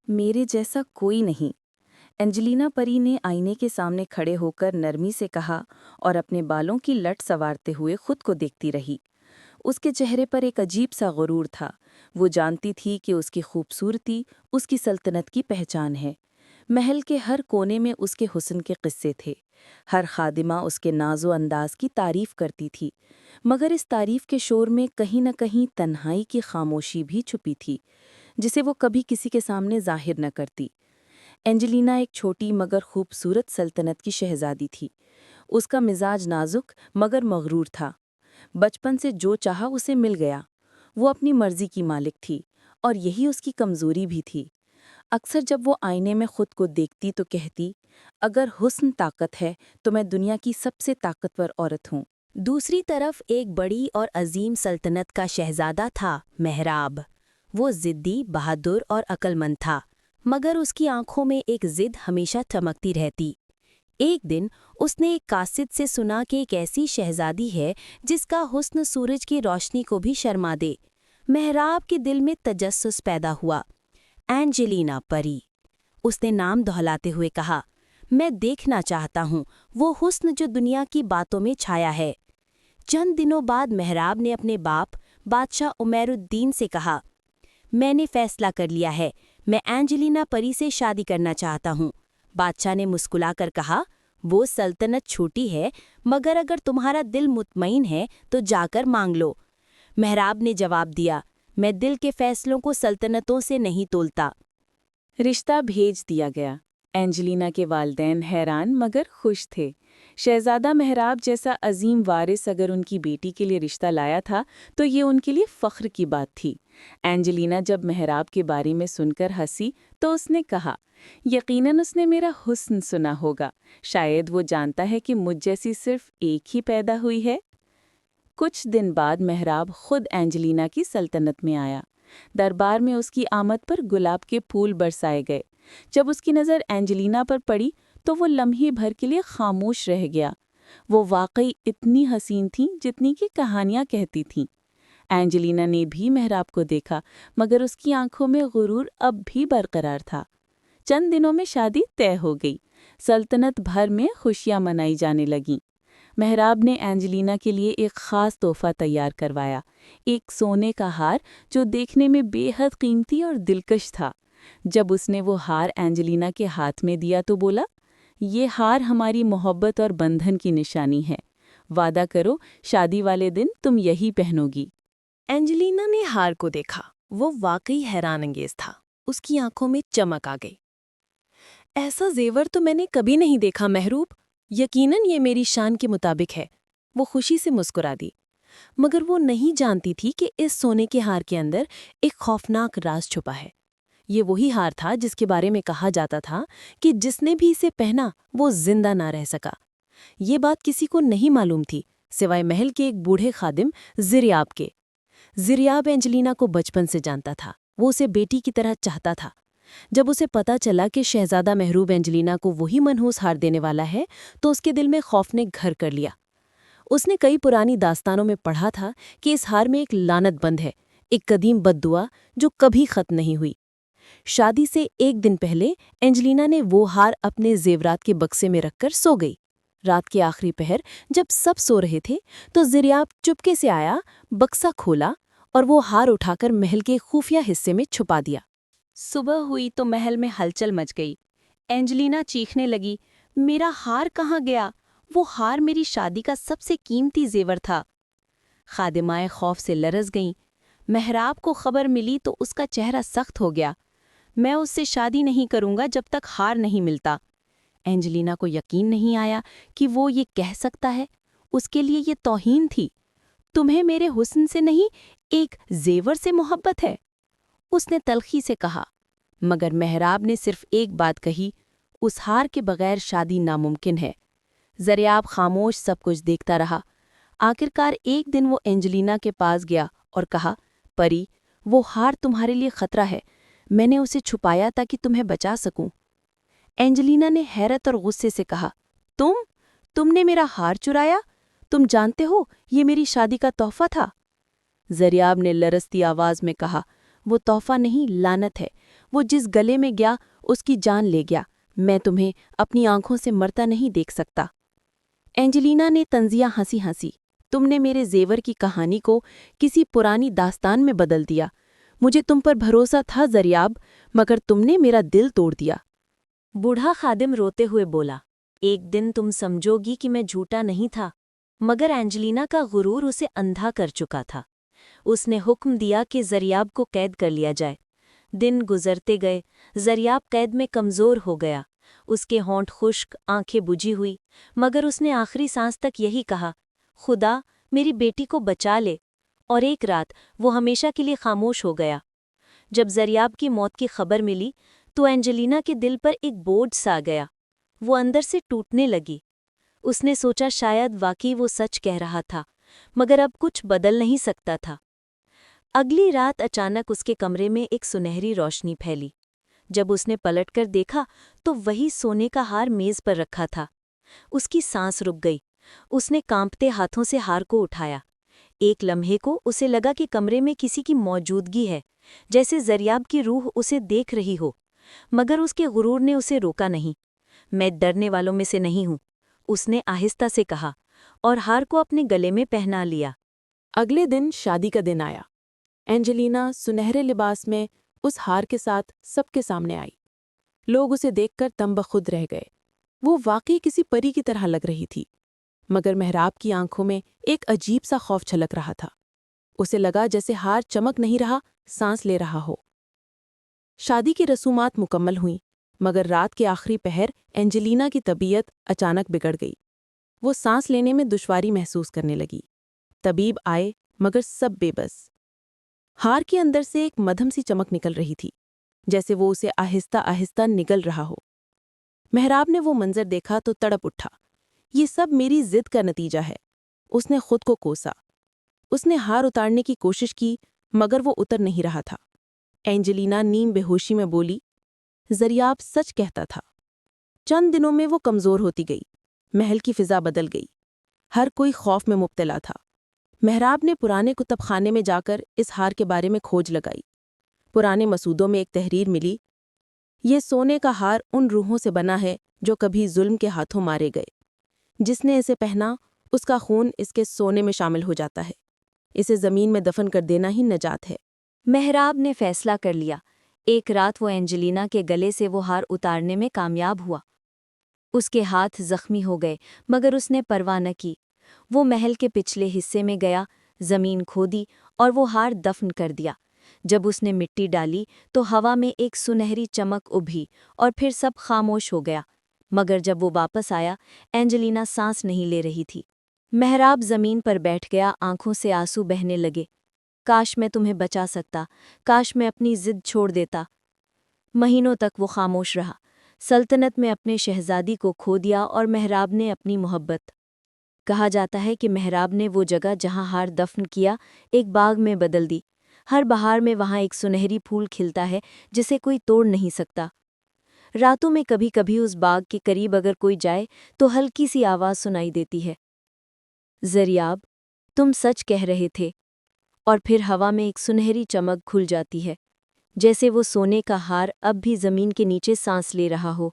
मेरे जैसा कोई नहीं। एंजेलिना परी ने आईने के सामने खड़े होकर नरमी से कहा और अपने बालों की लट संवारते हुए खुद को देखती रही। उसके चेहरे पर एक अजीब सा गुरूर था। वो जानती थी कि उसकी खूबसूरती उसकी सल्तनत की पहचान है। महल के हर कोने में उसके हुस्न के किस्से थे। हर खादिमा उसके नाजो अंदाज की तारीफ करती थी, मगर इस तारीफ के शोर में कहीं न कहीं तन्हाई की खामोशी भी छुपी थी, जिसे वो कभी किसी के सामने जाहिर न करती। एंजेलिना एक छोटी मगर खूबसूरत सल्तनत की शहजादी थी। उसका मिजाज नाजुक मगर मगरूर था। बचपन से जो चाहा उसे मिल गया। वो अपनी मर्जी की मालिक थी, और यही उसकी कमजोरी भी थी। अक्सर जब वो आईने में खुद को देखती तो कहती, अगर हुस्न ताकत है तो मैं दुनिया की सबसे ताकतवर औरत हूँ। दूसरी तरफ एक बड़ी और अजीम सल्तनत का शहजादा था, मेहराब। वो जिद्दी, बहादुर और अक्लमंद था, मगर उसकी आंखों में एक जिद हमेशा चमकती रहती। एक दिन उसने एक कासिद से सुना कि एक ऐसी शहजादी है जिसका हुस्न सूरज की रोशनी को भी शर्मा दे। मेहराब के दिल में तजस्सुस पैदा हुआ। एंजेलिना परी, उसने नाम दोहलाते हुए कहा, मैं देखना चाहता हूँ वो हुस्न जो दुनिया की बातों में छाया है। चंद दिनों बाद मेहराब ने अपने बाप बादशाह उमैरुद्दीन से कहा, मैंने फैसला कर लिया है, मैं एंजेलिना परी से शादी करना चाहता हूँ। बादशाह ने मुस्कुराकर कहा, वो सल्तनत छोटी है, मगर अगर तुम्हारा दिल मुतमईन है तो जाकर मांग लो। मेहराब ने जवाब दिया, मैं दिल के फैसलों को सल्तनतों से नहीं तोलता। रिश्ता भेज दिया गया। एंजेलिना के वालिदैन हैरान मगर खुश थे। शहजादा मेहराब जैसा अजीम वारिस अगर उनकी बेटी के लिए रिश्ता लाया था तो ये उनके लिए फ़ख्र की बात थी। एंजेलिना जब मेहराब के बारे में सुनकर हंसी तो उसने कहा, यकीनन उसने मेरा हुस्न सुना होगा। शायद वो जानता है कि मुझ जैसी सिर्फ एक ही पैदा हुई है। कुछ दिन बाद मेहराब खुद एंजेलिना की सल्तनत में आया। दरबार में उसकी आमद पर गुलाब के फूल बरसाए गए। जब उसकी नज़र एंजेलिना पर पड़ी तो वो लम्हे भर के लिए खामोश रह गया। वो वाकई इतनी हसीन थी जितनी कि कहानियां कहती थीं। एंजेलिना ने भी मेहराब को देखा, मगर उसकी आंखों में गुरूर अब भी बरकरार था। चंद दिनों में शादी तय हो गई। सल्तनत भर में खुशियां मनाई जाने लगीं। मेहराब ने एंजेलिना के लिए एक ख़ास तोहफा तैयार करवाया, एक सोने का हार जो देखने में बेहद कीमती और दिलकश था। जब उसने वो हार एंजेलिना के हाथ में दिया तो बोला, ये हार हमारी मोहब्बत और बंधन की निशानी है। वादा करो, शादी वाले दिन तुम यही पहनोगी। एंजेलिना ने हार को देखा। वो वाकई हैरानंगेज था। उसकी आंखों में चमक आ गई। ऐसा जेवर तो मैंने कभी नहीं देखा महरूब। यकीनन ये मेरी शान के मुताबिक है। वो खुशी से मुस्कुरा दी, मगर वो नहीं जानती थी कि इस सोने के हार के अंदर एक खौफनाक राज छुपा है। ये वही हार था जिसके बारे में कहा जाता था कि जिसने भी इसे पहना वो जिंदा ना रह सका। ये बात किसी को नहीं मालूम थी, सिवाय महल के एक बूढ़े खादिम ज़िरयाब के। ज़िरयाब एंजेलिना को बचपन से जानता था। वो उसे बेटी की तरह चाहता था। जब उसे पता चला कि शहजादा महरूब एंजेलिना को वही मनहूस हार देने वाला है, तो उसके दिल में खौफ ने घर कर लिया। उसने कई पुरानी दास्तानों में पढ़ा था कि इस हार में एक लानत बंद है, एक कदीम बद्दुआ जो कभी खत्म नहीं हुई। शादी से एक दिन पहले एंजेलिना ने वो हार अपने जेवरात के बक्से में रखकर सो गई। रात के आखिरी पहर जब सब सो रहे थे तो ज़िरयाब चुपके से आया, बक्सा खोला और वो हार उठाकर महल के खुफिया हिस्से में छुपा दिया। सुबह हुई तो महल में हलचल मच गई। एंजेलिना चीखने लगी, मेरा हार कहाँ गया? वो हार मेरी शादी का सबसे कीमती जेवर था। खादिमाएं खौफ से लरज़ गईं। मेहराब को खबर मिली तो उसका चेहरा सख्त हो गया। मैं उससे शादी नहीं करूंगा जब तक हार नहीं मिलता। एंजेलिना को यकीन नहीं आया कि वो ये कह सकता है। उसके लिए ये तौहीन थी। तुम्हें मेरे हुस्न से नहीं, एक जेवर से मोहब्बत है, उसने तल्खी से कहा। मगर मेहराब ने सिर्फ एक बात कही, उस हार के बगैर शादी नामुमकिन है। ज़िरयाब खामोश सब कुछ देखता रहा। आखिरकार एक दिन वो एंजेलिना के पास गया और कहा, परी, वो हार तुम्हारे लिए खतरा है। मैंने उसे छुपाया ताकि तुम्हें बचा सकूं। एंजेलिना ने हैरत और गुस्से से कहा, तुमने मेरा हार चुराया? तुम जानते हो ये मेरी शादी का तोहफा था। ज़िरयाब ने लरसती आवाज में कहा, वो तोहफा नहीं, लानत है। وہ جس گلے میں گیا اس کی جان لے گیا، میں تمہیں اپنی آنکھوں سے مرتا نہیں دیکھ سکتا۔ اینجلینا نے طنزیہ ہنسی ہنسی، تم نے میرے زیور کی کہانی کو کسی پرانی داستان میں بدل دیا۔ مجھے تم پر بھروسہ تھا زریاب، مگر تم نے میرا دل توڑ دیا۔ بوڑھا خادم روتے ہوئے بولا، ایک دن تم سمجھو گی کہ میں جھوٹا نہیں تھا، مگر اینجلینا کا غرور اسے اندھا کر چکا تھا۔ اس نے حکم دیا کہ زریاب کو قید کر لیا جائے۔ دن گزرتے گئے، زریاب قید میں کمزور ہو گیا، اس کے ہونٹ خشک، آنکھیں بجھی ہوئی، مگر اس نے آخری سانس تک یہی کہا، خدا میری بیٹی کو بچا لے، اور ایک رات وہ ہمیشہ کے لیے خاموش ہو گیا۔ جب زریاب کی موت کی خبر ملی تو اینجلینا کے دل پر ایک بوجھ سا گیا، وہ اندر سے ٹوٹنے لگی۔ اس نے سوچا شاید واقعی وہ سچ کہہ رہا تھا، مگر اب کچھ بدل نہیں سکتا تھا۔ اگلی رات اچانک اس کے کمرے میں ایک سنہری روشنی پھیلی۔ جب اس نے پلٹ کر دیکھا تو وہی سونے کا ہار میز پر رکھا تھا۔ اس کی سانس رک گئی، اس نے کانپتے ہاتھوں سے ہار کو اٹھایا۔ ایک لمحے کو اسے لگا کہ کمرے میں کسی کی موجودگی ہے، جیسے زریاب کی روح اسے دیکھ رہی ہو، مگر اس کے غرور نے اسے روکا نہیں۔ میں ڈرنے والوں میں سے نہیں ہوں، اس نے آہستہ سے کہا، اور ہار کو اپنے گلے میں پہنا لیا۔ اگلے دن شادی کا دن آیا۔ اینجلینا سنہرے لباس میں اس ہار کے ساتھ سب کے سامنے آئی۔ لوگ اسے دیکھ کر تنگ بخود رہ گئے۔ وہ واقعی کسی پری کی طرح لگ رہی تھی، مگر محراب کی آنکھوں میں ایک عجیب سا خوف چھلک رہا تھا۔ اسے لگا جیسے ہار چمک نہیں رہا، سانس لے رہا ہو۔ شادی کی رسومات مکمل ہوئیں، مگر رات کے آخری پہر اینجلینا کی طبیعت اچانک بگڑ گئی۔ وہ سانس لینے میں دشواری محسوس کرنے لگی۔ طبیب آئے، مگر سب بے بس۔ ہار کے اندر سے ایک مدھم سی چمک نکل رہی تھی، جیسے وہ اسے آہستہ آہستہ نگل رہا ہو۔ محراب نے وہ منظر دیکھا تو تڑپ اٹھا، یہ سب میری ضد کا نتیجہ ہے۔ اس نے خود کو کوسا۔ اس نے ہار اتارنے کی کوشش کی، مگر وہ اتر نہیں رہا تھا۔ اینجلینا نیم بے ہوشی میں بولی، زریاب سچ کہتا تھا۔ چند دنوں میں وہ کمزور ہوتی گئی، محل کی فضا بدل گئی، ہر کوئی خوف میں مبتلا تھا۔ محراب نے پرانے کتب خانے میں جا کر اس ہار کے بارے میں کھوج لگائی۔ پرانے مسودوں میں ایک تحریر ملی، یہ سونے کا ہار ان روحوں سے بنا ہے جو کبھی ظلم کے ہاتھوں مارے گئے۔ جس نے اسے پہنا، اس کا خون اس کے سونے میں شامل ہو جاتا ہے۔ اسے زمین میں دفن کر دینا ہی نجات ہے۔ محراب نے فیصلہ کر لیا۔ ایک رات وہ اینجلینا کے گلے سے وہ ہار اتارنے میں کامیاب ہوا۔ اس کے ہاتھ زخمی ہو گئے، مگر اس نے پرواہ نہ کی۔ وہ محل کے پچھلے حصے میں گیا، زمین کھودی اور وہ ہار دفن کر دیا۔ جب اس نے مٹی ڈالی تو ہوا میں ایک سنہری چمک ابھی اور پھر سب خاموش ہو گیا۔ مگر جب وہ واپس آیا، اینجلینا سانس نہیں لے رہی تھی۔ محراب زمین پر بیٹھ گیا، آنکھوں سے آنسو بہنے لگے۔ کاش میں تمہیں بچا سکتا، کاش میں اپنی ضد چھوڑ دیتا۔ مہینوں تک وہ خاموش رہا، سلطنت میں اپنے شہزادی کو کھو دیا اور محراب نے اپنی محبت۔ کہا جاتا ہے کہ محراب نے وہ جگہ جہاں ہار دفن کیا ایک باغ میں بدل دی۔ ہر بہار میں وہاں ایک سنہری پھول کھلتا ہے جسے کوئی توڑ نہیں سکتا۔ راتوں میں کبھی کبھی اس باغ کے قریب اگر کوئی جائے تو ہلکی سی آواز سنائی دیتی ہے، زریاب تم سچ کہہ رہے تھے، اور پھر ہوا میں ایک سنہری چمک کھل جاتی ہے، جیسے وہ سونے کا ہار اب بھی زمین کے نیچے سانس لے رہا ہو۔